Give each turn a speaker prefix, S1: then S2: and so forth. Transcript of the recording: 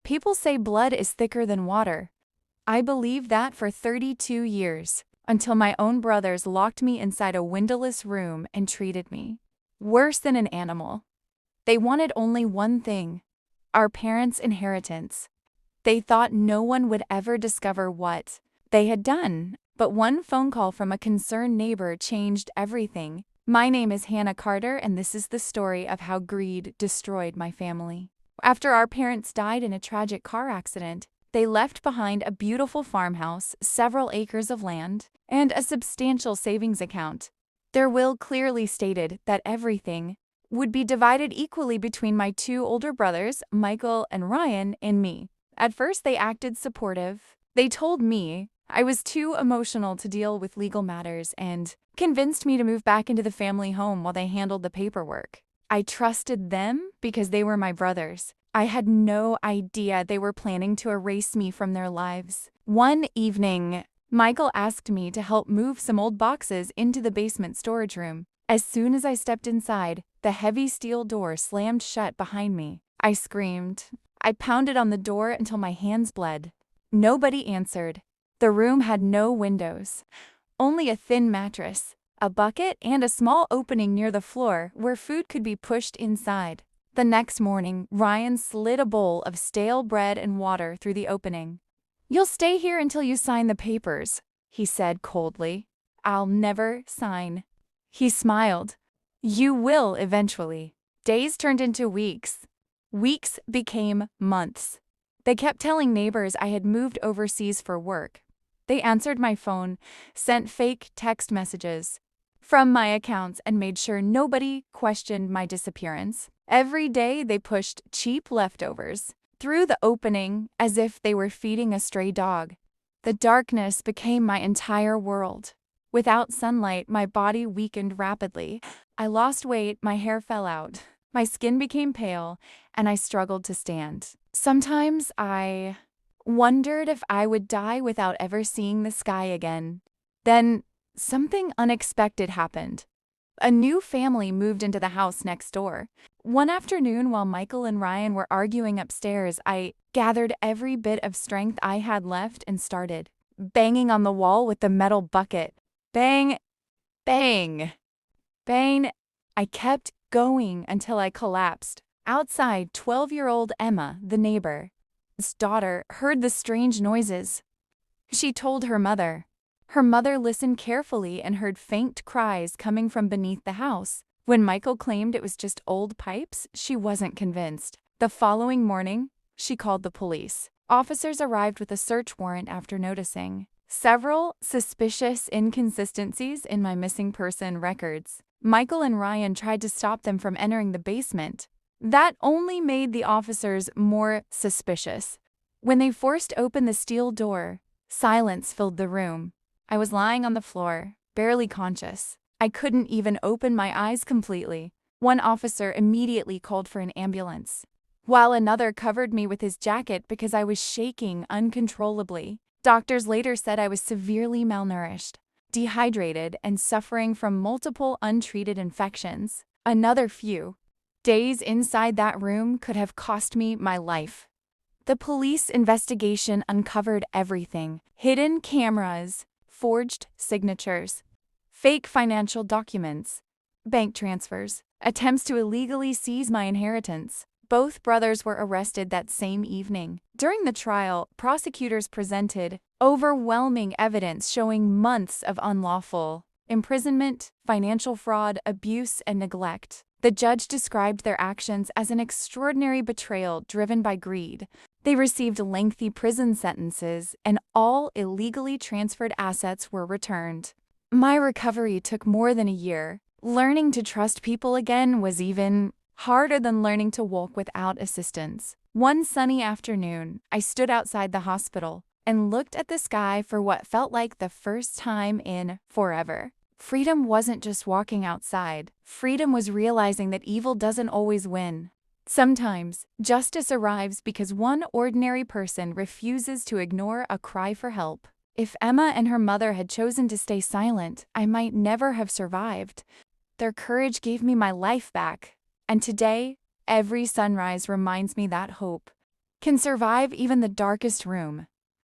S1: People say blood is thicker than water. I believed that for 32 years, until my own brothers locked me inside a windowless room and treated me worse than an animal. They wanted only one thing: our parents' inheritance. They thought no one would ever discover what they had done, but one phone call from a concerned neighbor changed everything. My name is Hannah Carter, and this is the story of how greed destroyed my family. After our parents died in a tragic car accident, they left behind a beautiful farmhouse, several acres of land, and a substantial savings account. Their will clearly stated that everything would be divided equally between my two older brothers, Michael and Ryan, and me. At first, they acted supportive. They told me I was too emotional to deal with legal matters and convinced me to move back into the family home while they handled the paperwork. I trusted them because they were my brothers. I had no idea they were planning to erase me from their lives. One evening, Michael asked me to help move some old boxes into the basement storage room. As soon as I stepped inside, the heavy steel door slammed shut behind me. I screamed. I pounded on the door until my hands bled. Nobody answered. The room had no windows, only a thin mattress, a bucket, and a small opening near the floor where food could be pushed inside. The next morning, Ryan slid a bowl of stale bread and water through the opening. "You'll stay here until you sign the papers," he said coldly. "I'll never sign." He smiled. "You will eventually." Days turned into weeks. Weeks became months. They kept telling neighbors I had moved overseas for work. They answered my phone, sent fake text messages from my accounts, and made sure nobody questioned my disappearance. Every day they pushed cheap leftovers through the opening as if they were feeding a stray dog. The darkness became my entire world. Without sunlight, my body weakened rapidly. I lost weight, my hair fell out, my skin became pale, and I struggled to stand. Sometimes I wondered if I would die without ever seeing the sky again. Then something unexpected happened. A new family moved into the house next door. One afternoon, while Michael and Ryan were arguing upstairs, I gathered every bit of strength I had left and started banging on the wall with the metal bucket. Bang, bang, bang. I kept going until I collapsed. Outside, 12-year-old Emma, the neighbor's daughter, heard the strange noises. She told her mother. Her mother listened carefully and heard faint cries coming from beneath the house. When Michael claimed it was just old pipes, she wasn't convinced. The following morning, she called the police. Officers arrived with a search warrant after noticing several suspicious inconsistencies in my missing person records. Michael and Ryan tried to stop them from entering the basement. That only made the officers more suspicious. When they forced open the steel door, silence filled the room. I was lying on the floor, barely conscious. I couldn't even open my eyes completely. One officer immediately called for an ambulance, while another covered me with his jacket because I was shaking uncontrollably. Doctors later said I was severely malnourished, dehydrated, and suffering from multiple untreated infections. Another few days inside that room could have cost me my life. The police investigation uncovered everything: hidden cameras, forged signatures, fake financial documents, bank transfers, attempts to illegally seize my inheritance. Both brothers were arrested that same evening. During the trial, prosecutors presented overwhelming evidence showing months of unlawful imprisonment, financial fraud, abuse, and neglect. The judge described their actions as an extraordinary betrayal driven by greed. They received lengthy prison sentences, and all illegally transferred assets were returned. My recovery took more than a year. Learning to trust people again was even harder than learning to walk without assistance. One sunny afternoon, I stood outside the hospital and looked at the sky for what felt like the first time in forever. Freedom wasn't just walking outside. Freedom was realizing that evil doesn't always win. Sometimes, justice arrives because one ordinary person refuses to ignore a cry for help. If Emma and her mother had chosen to stay silent, I might never have survived. Their courage gave me my life back. And today, every sunrise reminds me that hope can survive even the darkest room.